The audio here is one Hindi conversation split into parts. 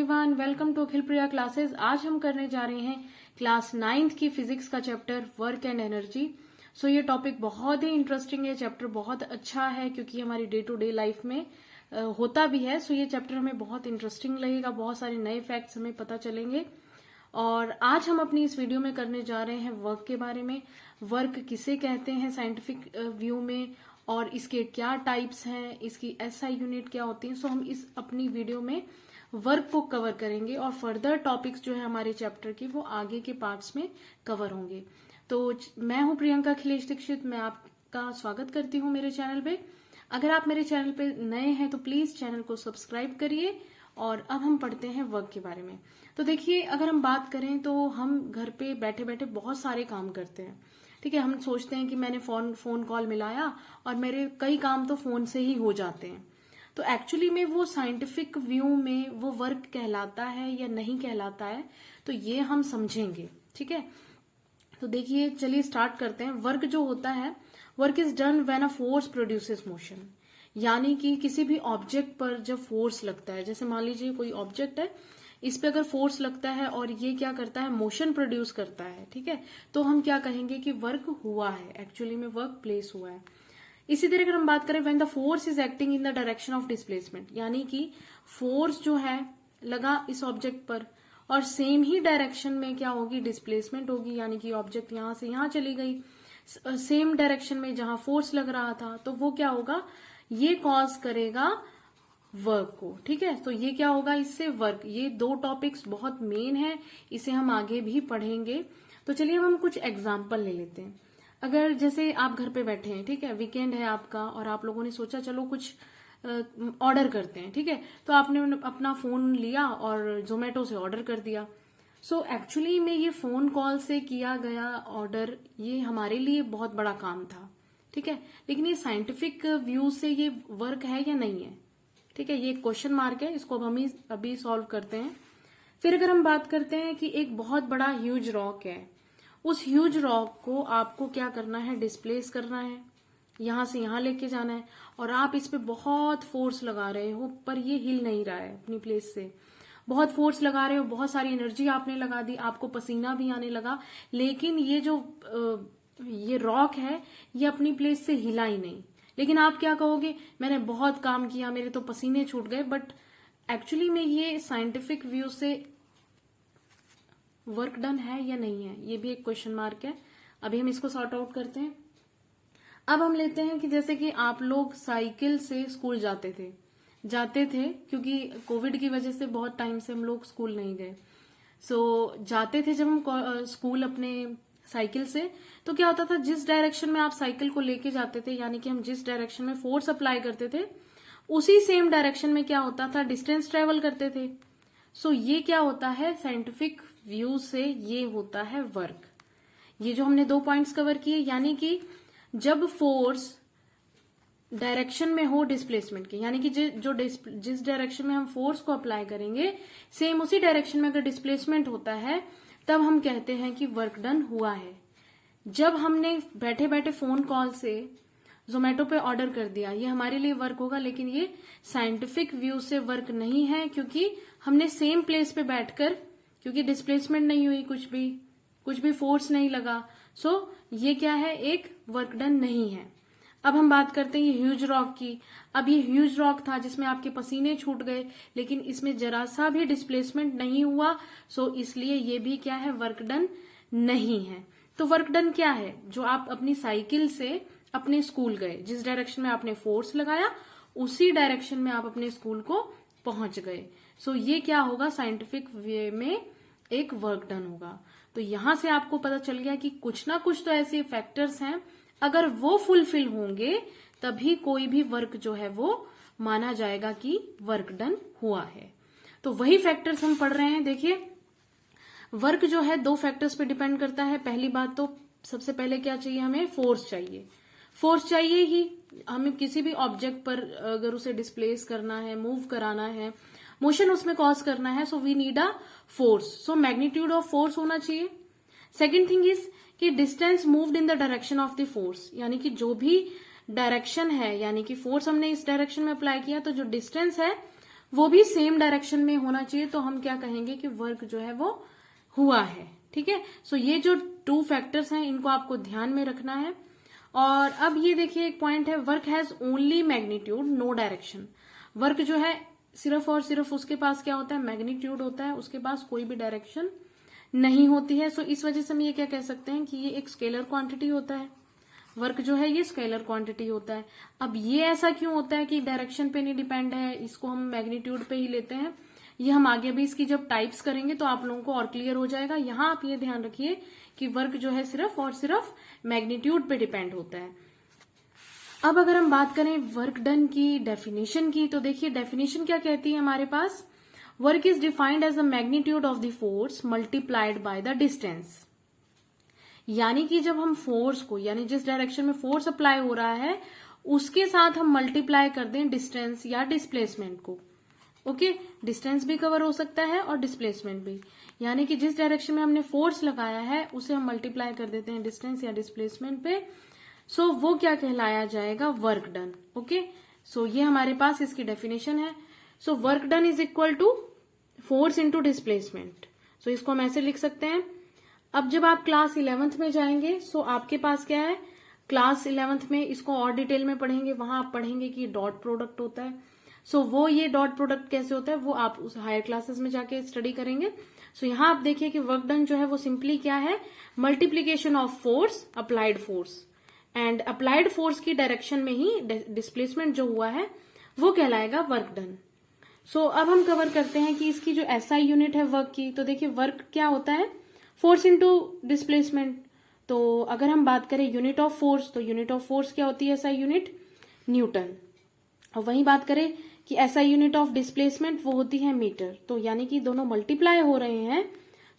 Everyone, welcome to Akhil Priya classes. आज हम करने जा रहे हैं क्लास 9th की फिजिक्स का चैप्टर वर्क एंड एनर्जी। सो ये टॉपिक बहुत ही इंटरेस्टिंग है, चैप्टर बहुत अच्छा है क्योंकि हमारी डे टू डे लाइफ में होता भी है। सो ये चैप्टर हमें बहुत इंटरेस्टिंग लगेगा, बहुत सारे नए फैक्ट्स हमें पता चलेंगे। और आज हम अपनी इस वीडियो में करने जा रहे हैं वर्क के बारे में। वर्क किसे कहते हैं साइंटिफिक व्यू में, और इसके क्या टाइप्स हैं, इसकी एसआई यूनिट क्या होती है। सो हम इस अपनी वीडियो में वर्क को कवर करेंगे और फर्दर टॉपिक्स जो है हमारे चैप्टर की वो आगे के पार्ट्स में कवर होंगे। तो मैं हूं प्रियंका अखिलेश दीक्षित, मैं आपका स्वागत करती हूं मेरे चैनल पे। अगर आप मेरे चैनल पे नए हैं तो प्लीज चैनल को सब्सक्राइब करिए। और अब हम पढ़ते हैं वर्क के बारे में। तो देखिए, अगर हम बात करें तो हम घर पे बैठे बैठे बहुत सारे काम करते हैं। ठीक है, हम सोचते हैं कि मैंने फोन कॉल मिलाया और मेरे कई काम तो फोन से ही हो जाते हैं। तो एक्चुअली में वो साइंटिफिक व्यू में वो वर्क कहलाता है या नहीं कहलाता है, तो ये हम समझेंगे। ठीक है, तो देखिए चलिए स्टार्ट करते हैं। वर्क जो होता है, work is done when a force produces motion. यानी कि किसी भी ऑब्जेक्ट पर जब फोर्स लगता है, जैसे मान लीजिए कोई ऑब्जेक्ट है, इस पे अगर फोर्स लगता है और ये क्या करता है, मोशन प्रोड्यूस करता है। ठीक है, तो हम क्या कहेंगे कि वर्क हुआ है, एक्चुअली में वर्क प्लेस हुआ है। इसी तरह अगर हम बात करें when the force is acting in the direction of displacement, यानी कि फोर्स जो है लगा इस ऑब्जेक्ट पर और सेम ही डायरेक्शन में क्या होगी, डिस्प्लेसमेंट होगी। यानी कि ऑब्जेक्ट यहां से यहां चली गई सेम डायरेक्शन में जहां फोर्स लग रहा था, तो वो क्या होगा, ये कॉज करेगा वर्क को। ठीक है, तो ये क्या होगा, इससे वर्क। ये दो टॉपिक्स बहुत मेन है, इसे हम आगे भी पढ़ेंगे। तो चलिए हम कुछ एग्जाम्पल ले लेते हैं। अगर जैसे आप घर पे बैठे हैं, ठीक है, वीकेंड है आपका और आप लोगों ने सोचा चलो कुछ ऑर्डर करते हैं। ठीक है, तो आपने अपना फोन लिया और जोमेटो से ऑर्डर कर दिया। सो एक्चुअली में ये फोन कॉल से किया गया ऑर्डर ये हमारे लिए बहुत बड़ा काम था। ठीक है, लेकिन ये साइंटिफिक व्यू से ये वर्क है या नहीं है। ठीक है, ये क्वेश्चन मार्क है, इसको अब हम अभी सॉल्व करते हैं। फिर अगर हम बात करते हैं कि एक बहुत बड़ा ह्यूज रॉक है, उस ह्यूज रॉक को आपको क्या करना है, डिस्प्लेस करना है, यहां से यहां लेके जाना है। और आप इस पे बहुत फोर्स लगा रहे हो पर ये हिल नहीं रहा है अपनी प्लेस से। बहुत फोर्स लगा रहे हो, बहुत सारी एनर्जी आपने लगा दी, आपको पसीना भी आने लगा, लेकिन ये जो ये रॉक है ये अपनी प्लेस से हिला ही नहीं। लेकिन आप क्या कहोगे, मैंने बहुत काम किया, मेरे तो पसीने छूट गए। बट एक्चुअली में ये साइंटिफिक व्यू से वर्क डन है या नहीं है, ये भी एक क्वेश्चन मार्क है। अभी हम इसको सॉर्ट आउट करते हैं। अब हम लेते हैं कि जैसे कि आप लोग साइकिल से स्कूल जाते थे क्योंकि कोविड की वजह से बहुत टाइम से हम लोग स्कूल नहीं गए। सो जाते थे जब हम स्कूल अपने साइकिल से, तो क्या होता था, जिस डायरेक्शन में आप साइकिल को लेके जाते थे, यानी कि हम जिस डायरेक्शन में फोर्स अप्लाई करते थे उसी सेम डायरेक्शन में क्या होता था, डिस्टेंस ट्रेवल करते थे। सो ये क्या होता है, साइंटिफिक व्यू से ये होता है वर्क। ये जो हमने दो पॉइंट्स कवर किए, यानी कि जब फोर्स डायरेक्शन में हो डिस्प्लेसमेंट के, यानी कि जिस डायरेक्शन में हम फोर्स को अप्लाई करेंगे सेम उसी डायरेक्शन में अगर डिस्प्लेसमेंट होता है, तब हम कहते हैं कि वर्क डन हुआ है। जब हमने बैठे बैठे फोन कॉल से जोमेटो पे ऑर्डर कर दिया, ये हमारे लिए वर्क होगा, लेकिन ये साइंटिफिक व्यू से वर्क नहीं है क्योंकि हमने सेम प्लेस पे बैठकर, क्योंकि डिस्प्लेसमेंट नहीं हुई, कुछ भी फोर्स नहीं लगा। सो ये क्या है, एक वर्क डन नहीं है। अब हम बात करते हैं ये ह्यूज रॉक की। अब ये ह्यूज रॉक था जिसमें आपके पसीने छूट गए, लेकिन इसमें जरा सा भी डिस्प्लेसमेंट नहीं हुआ। सो इसलिए ये भी क्या है, वर्क डन नहीं है। तो वर्क डन क्या है, जो आप अपनी साइकिल से अपने स्कूल गए, जिस डायरेक्शन में आपने फोर्स लगाया उसी डायरेक्शन में आप अपने स्कूल को पहुंच गए। सो ये क्या होगा, साइंटिफिक वे में एक वर्क डन होगा। तो यहां से आपको पता चल गया कि कुछ ना कुछ तो ऐसे फैक्टर्स हैं, अगर वो फुलफिल होंगे तभी कोई भी वर्क जो है वो माना जाएगा कि वर्क डन हुआ है। तो वही फैक्टर्स हम पढ़ रहे हैं। देखिए, वर्क जो है दो फैक्टर्स पे डिपेंड करता है। पहली बात तो सबसे पहले क्या चाहिए, हमें फोर्स चाहिए। फोर्स चाहिए ही, हमें किसी भी ऑब्जेक्ट पर अगर उसे डिस्प्लेस करना है, मूव कराना है, मोशन उसमें कॉज करना है, so we need a force. So magnitude of force होना चाहिए। सेकेंड थिंग इज कि distance moved in the direction of the force, यानी कि जो भी डायरेक्शन है, यानी कि फोर्स हमने इस डायरेक्शन में अप्लाई किया तो जो डिस्टेंस है वो भी सेम डायरेक्शन में होना चाहिए, तो हम क्या कहेंगे कि वर्क जो है वो हुआ है। ठीक है, सो ये जो 2 फैक्टर्स हैं इनको आपको ध्यान में रखना है। और अब ये देखिए एक पॉइंट है, work has only magnitude no direction. Work जो है सिर्फ और सिर्फ उसके पास क्या होता है, मैग्नीट्यूड होता है, उसके पास कोई भी डायरेक्शन नहीं होती है। सो इस वजह से हम ये क्या कह सकते हैं कि ये एक स्केलर क्वांटिटी होता है। वर्क जो है ये स्केलर क्वांटिटी होता है। अब ये ऐसा क्यों होता है कि डायरेक्शन पे नहीं डिपेंड है, इसको हम मैग्नीट्यूड पे ही लेते हैं, ये हम आगे भी इसकी जब टाइप्स करेंगे तो आप लोगों को और क्लियर हो जाएगा। यहाँ आप ये ध्यान रखिए कि वर्क जो है सिर्फ और सिर्फ मैग्नीट्यूड पे डिपेंड होता है। अब अगर हम बात करें वर्क डन की डेफिनेशन की, तो देखिए डेफिनेशन क्या कहती है हमारे पास, work is defined as the magnitude of the force multiplied by the distance. यानी कि जब हम फोर्स को, यानी जिस डायरेक्शन में फोर्स अप्लाई हो रहा है उसके साथ हम मल्टीप्लाई कर दें डिस्टेंस या डिस्प्लेसमेंट को। ओके, डिस्टेंस भी कवर हो सकता है और डिस्प्लेसमेंट भी, यानी कि जिस डायरेक्शन में हमने फोर्स लगाया है उसे हम मल्टीप्लाई कर देते हैं डिस्टेंस या डिस्प्लेसमेंट पे। सो वो क्या कहलाया जाएगा, वर्क डन। ओके, सो ये हमारे पास इसकी डेफिनेशन है। So work done is equal to force into displacement. So इसको हम ऐसे लिख सकते हैं। अब जब आप क्लास 11th में जाएंगे, सो आपके पास क्या है, क्लास 11th में इसको और डिटेल में पढ़ेंगे, वहां आप पढ़ेंगे कि डॉट प्रोडक्ट होता है। सो वो ये डॉट प्रोडक्ट कैसे होता है वो आप उस हायर क्लासेस में जाके स्टडी करेंगे। सो यहाँ आप देखिए कि वर्क डन जो है वो सिंपली क्या है, multiplication of force applied force, and applied force की डायरेक्शन में ही डिस्प्लेसमेंट जो हुआ है वो कहलाएगा वर्क डन। सो अब हम कवर करते हैं कि इसकी जो एसआई यूनिट है वर्क की, तो देखिए वर्क क्या होता है, फोर्स इंटू डिस्प्लेसमेंट। तो अगर हम बात करें यूनिट ऑफ फोर्स, तो यूनिट ऑफ फोर्स क्या होती है, एसआई यूनिट न्यूटन। और वहीं बात करें कि एसआई यूनिट ऑफ डिस्प्लेसमेंट वो होती है मीटर। तो यानी कि दोनों मल्टीप्लाई हो रहे हैं,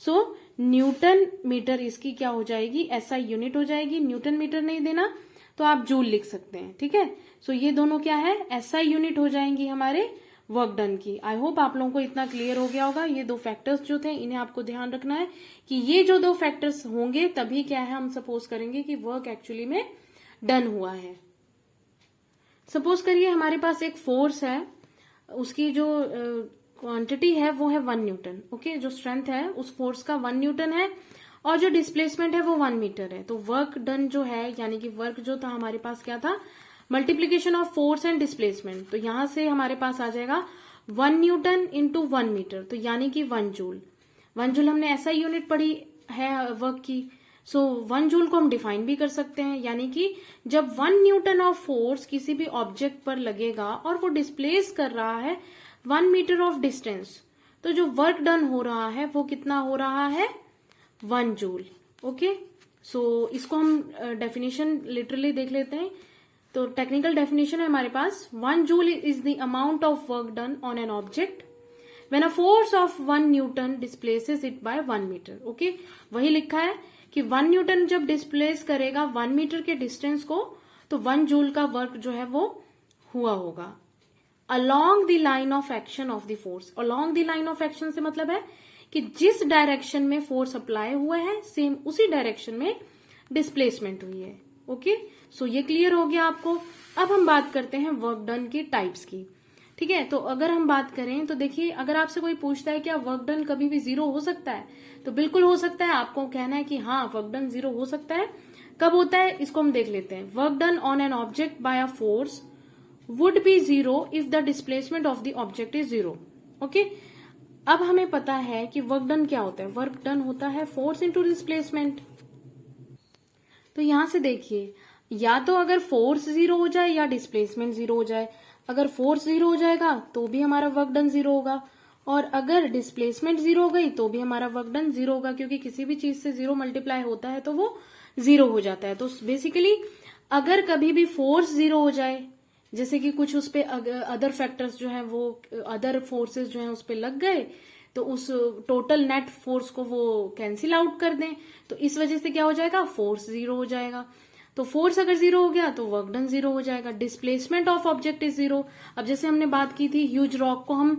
सो न्यूटन मीटर इसकी क्या हो जाएगी, एसआई यूनिट हो जाएगी। न्यूटन मीटर नहीं देना तो आप जूल लिख सकते हैं। ठीक है, सो ये दोनों क्या है, एसआई यूनिट हो जाएंगी हमारे वर्क डन की। आई होप आप लोगों को इतना क्लियर हो गया होगा। ये 2 फैक्टर्स जो थे इन्हें आपको ध्यान रखना है कि ये जो 2 फैक्टर्स होंगे तभी क्या है, हम सपोज करेंगे कि वर्क एक्चुअली में डन हुआ है। सपोज करिए हमारे पास एक फोर्स है, उसकी जो क्वांटिटी है वो है 1 न्यूटन। ओके, जो स्ट्रेंथ है उस फोर्स का 1 न्यूटन है और जो डिस्प्लेसमेंट है वो 1 मीटर है। तो वर्क डन जो है, यानी कि वर्क जो था हमारे पास क्या था, multiplication of force and displacement. तो यहां से हमारे पास आ जाएगा 1 न्यूटन इंटू 1 मीटर, तो यानी कि 1 जूल। 1 जूल हमने ऐसा यूनिट पढ़ी है वर्क की। सो 1 जूल को हम डिफाइन भी कर सकते हैं, यानी कि जब 1 न्यूटन ऑफ फोर्स किसी भी ऑब्जेक्ट पर लगेगा और वो डिस्प्लेस कर रहा है 1 मीटर ऑफ डिस्टेंस, तो जो वर्क डन हो रहा है वो कितना हो रहा है, 1 जूल। ओके, सो इसको हम डेफिनेशन लिटरली देख लेते हैं। तो टेक्निकल डेफिनेशन है हमारे पास, 1 joule is the amount of work done on an object when a force of 1 newton displaces it by 1 metre. Okay, वही लिखा है कि 1 न्यूटन जब डिस्प्लेस करेगा 1 मीटर के डिस्टेंस को, तो 1 जूल का वर्क जो है वो हुआ होगा along the line of action of the force. Along the line of action से मतलब है कि जिस डायरेक्शन में फोर्स अप्लाई हुआ है सेम उसी डायरेक्शन में डिस्प्लेसमेंट हुई है। ओके, सो ये क्लियर हो गया आपको। अब हम बात करते हैं वर्क डन की टाइप्स की। ठीक है, तो अगर हम बात करें तो देखिए, अगर आपसे कोई पूछता है क्या वर्क डन कभी भी 0 हो सकता है, तो बिल्कुल हो सकता है। आपको कहना है कि हाँ वर्क डन 0 हो सकता है। कब होता है इसको हम देख लेते हैं। Work done on an object by a force would be 0 if the displacement of the object is 0। Okay, अब हमें पता है कि वर्क डन क्या होता है, वर्क डन होता है फोर्स इंटू डिस्प्लेसमेंट। तो यहां से देखिए, या तो अगर फोर्स 0 हो जाए या डिस्प्लेसमेंट 0 हो जाए। अगर फोर्स 0 हो जाएगा तो भी हमारा वर्क डन 0 होगा, और अगर डिस्प्लेसमेंट 0 हो गई तो भी हमारा वर्क डन 0 होगा, क्योंकि किसी भी चीज से 0 मल्टीप्लाई होता है तो वो 0 हो जाता है। तो बेसिकली अगर कभी भी फोर्स 0 हो जाए, जैसे कि कुछ उस पे अदर फैक्टर्स जो है वो अदर फोर्सेस जो है उस पे लग गए, तो उस टोटल नेट फोर्स को वो कैंसिल आउट कर दें, तो इस वजह से क्या हो जाएगा, फोर्स 0 हो जाएगा। तो फोर्स अगर 0 हो गया तो वर्क डन 0 हो जाएगा। Displacement of object is 0। अब जैसे हमने बात की थी, ह्यूज रॉक को हम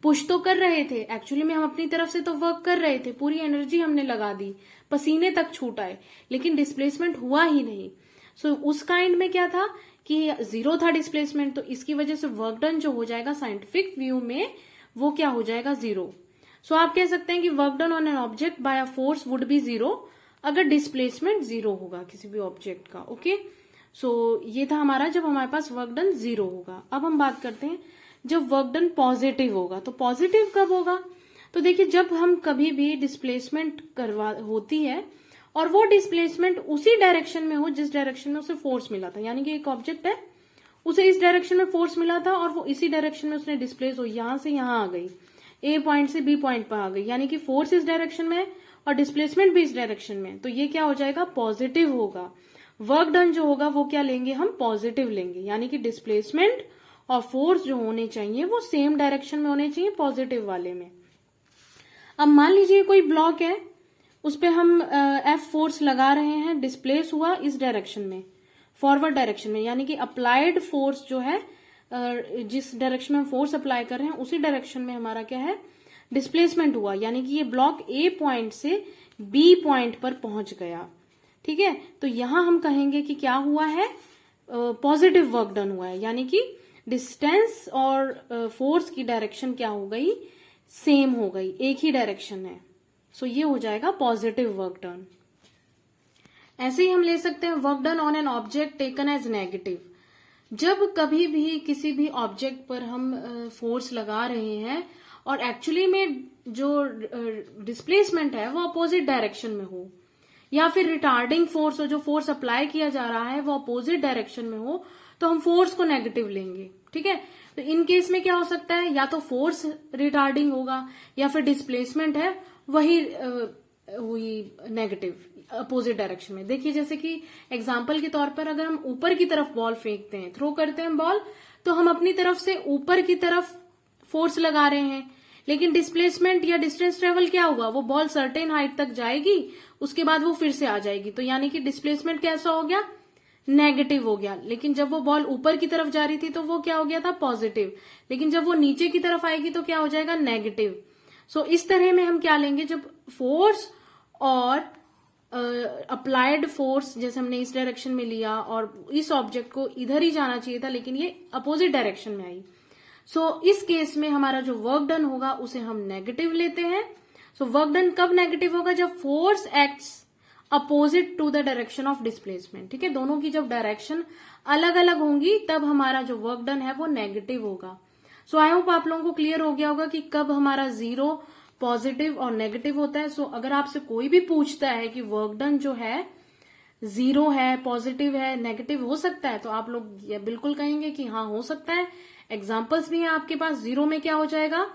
पुश तो कर रहे थे, एक्चुअली में हम अपनी तरफ से तो वर्क कर रहे थे, पूरी एनर्जी हमने लगा दी, पसीने तक छूट आए, लेकिन डिस्प्लेसमेंट हुआ ही नहीं। सो उस काइंड में क्या था कि 0 था डिस्प्लेसमेंट, तो इसकी वजह से वर्क डन जो हो जाएगा साइंटिफिक व्यू में वो क्या हो जाएगा 0। सो आप कह सकते हैं कि work done on an object by a force would be 0 अगर डिस्प्लेसमेंट 0 होगा किसी भी ऑब्जेक्ट का। ओके, सो ये था हमारा जब हमारे पास वर्क डन 0 होगा। अब हम बात करते हैं जब वर्क डन पॉजिटिव होगा। तो पॉजिटिव कब होगा? तो देखिए, जब हम कभी भी डिस्प्लेसमेंट होती है और वो डिस्प्लेसमेंट उसी डायरेक्शन में हो जिस डायरेक्शन में उसे फोर्स मिला था, यानी कि एक ऑब्जेक्ट है, उसे इस डायरेक्शन में फोर्स मिला था और वो इसी डायरेक्शन में उसने डिस्प्लेस हो, यहां से यहां आ गई, ए पॉइंट से बी पॉइंट पर आ गई, यानी कि फोर्स इस डायरेक्शन में है और डिस्प्लेसमेंट भी इस डायरेक्शन में, तो ये क्या हो जाएगा? पॉजिटिव होगा। वर्क डन जो होगा वो क्या लेंगे हम? पॉजिटिव लेंगे, यानी कि डिस्प्लेसमेंट और फोर्स जो होने चाहिए वो सेम डायरेक्शन में होने चाहिए, पॉजिटिव वाले में। अब मान लीजिए कोई ब्लॉक है, उस पे हम एफ फोर्स लगा रहे हैं, डिस्प्लेस हुआ इस डायरेक्शन में, फॉरवर्ड डायरेक्शन में, यानी कि अप्लाइड फोर्स जो है जिस डायरेक्शन में हम फोर्स अप्लाई कर रहे हैं उसी डायरेक्शन में हमारा क्या है? डिस्प्लेसमेंट हुआ, यानी कि ये ब्लॉक ए पॉइंट से बी पॉइंट पर पहुंच गया। ठीक है, तो यहां हम कहेंगे कि क्या हुआ है? पॉजिटिव वर्क डन हुआ है, यानी कि डिस्टेंस और फोर्स की डायरेक्शन क्या हो गई? सेम हो गई, एक ही डायरेक्शन है। सो ये हो जाएगा पॉजिटिव वर्क डन। ऐसे ही हम ले सकते हैं work done on an object taken as negative. जब कभी भी किसी भी ऑब्जेक्ट पर हम फोर्स लगा रहे हैं और एक्चुअली में जो डिस्प्लेसमेंट है वो अपोजिट डायरेक्शन में हो, या फिर रिटार्डिंग फोर्स हो, जो फोर्स अप्लाई किया जा रहा है वो अपोजिट डायरेक्शन में हो, तो हम फोर्स को नेगेटिव लेंगे। ठीक है, तो इन केस में क्या हो सकता है? या तो फोर्स रिटार्डिंग होगा या फिर डिस्प्लेसमेंट है वही नेगेटिव अपोजिट डायरेक्शन में। देखिए, जैसे कि एग्जांपल के तौर पर अगर हम ऊपर की तरफ बॉल फेंकते हैं, थ्रो करते हैं बॉल, तो हम अपनी तरफ से ऊपर की तरफ फोर्स लगा रहे हैं, लेकिन डिस्प्लेसमेंट या डिस्टेंस ट्रेवल क्या होगा? वो बॉल सर्टेन हाइट तक जाएगी, उसके बाद वो फिर से आ जाएगी, तो यानी कि डिस्प्लेसमेंट कैसा हो गया? नेगेटिव हो गया। लेकिन जब वो बॉल ऊपर की तरफ जा रही थी तो वो क्या हो गया था? पॉजिटिव। लेकिन जब वो नीचे की तरफ आएगी तो क्या हो जाएगा? नेगेटिव। सो इस तरह में हम क्या लेंगे? जब फोर्स और अप्लाइड फोर्स जैसे हमने इस डायरेक्शन में लिया और इस ऑब्जेक्ट को इधर ही जाना चाहिए था, लेकिन ये अपोजिट डायरेक्शन में आई, सो इस केस में हमारा जो वर्क डन होगा उसे हम नेगेटिव लेते हैं। सो वर्क डन कब नेगेटिव होगा? जब force acts opposite to the direction of displacement. ठीक है, दोनों की जब डायरेक्शन अलग अलग होंगी तब हमारा जो वर्क डन है वो नेगेटिव होगा। सो आई होप आप लोगों को क्लियर हो गया होगा कि कब हमारा 0, पॉजिटिव और नेगेटिव होता है। सो अगर आपसे कोई भी पूछता है कि वर्क डन जो है 0 है, पॉजिटिव है, नेगेटिव हो सकता है, तो आप लोग ये बिल्कुल कहेंगे कि हाँ हो सकता है। एग्जाम्पल्स भी हैं आपके पास। 0 में क्या हो जाएगा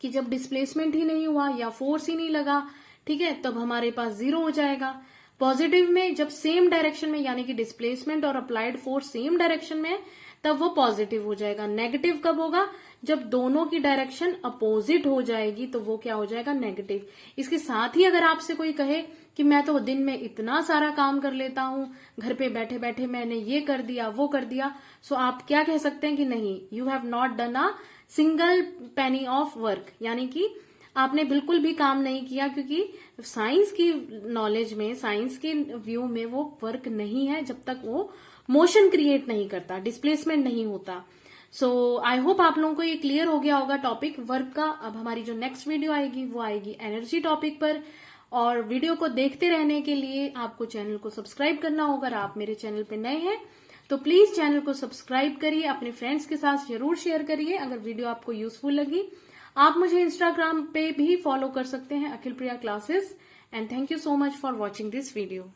कि जब डिस्प्लेसमेंट ही नहीं हुआ या फोर्स ही नहीं लगा, ठीक है, तब हमारे पास 0 हो जाएगा। पॉजिटिव में जब सेम डायरेक्शन में, यानी कि डिस्प्लेसमेंट और अप्लाइड फोर्स सेम डायरेक्शन में, तब वो पॉजिटिव हो जाएगा। नेगेटिव कब होगा? जब दोनों की डायरेक्शन अपोजिट हो जाएगी तो वो क्या हो जाएगा? नेगेटिव। इसके साथ ही अगर आपसे कोई कहे कि मैं तो दिन में इतना सारा काम कर लेता हूं, घर पे बैठे बैठे मैंने ये कर दिया वो कर दिया, सो आप क्या कह सकते हैं कि नहीं, you have not done a single penny of work, यानी कि आपने बिल्कुल भी काम नहीं किया, क्योंकि साइंस की नॉलेज में, साइंस के व्यू में वो वर्क नहीं है जब तक वो मोशन क्रिएट नहीं करता, डिस्प्लेसमेंट नहीं होता। सो आई होप आप लोगों को ये क्लियर हो गया होगा टॉपिक वर्क का। अब हमारी जो नेक्स्ट वीडियो आएगी वो आएगी एनर्जी टॉपिक पर, और वीडियो को देखते रहने के लिए आपको चैनल को सब्सक्राइब करना होगा। अगर आप मेरे चैनल पे नए हैं तो प्लीज चैनल को सब्सक्राइब करिए, अपने फ्रेंड्स के साथ जरूर शेयर करिए अगर वीडियो आपको यूजफुल लगी। आप मुझे इंस्टाग्राम पे भी फॉलो कर सकते हैं, Akhil Priya classes. And thank you so much for watching this video.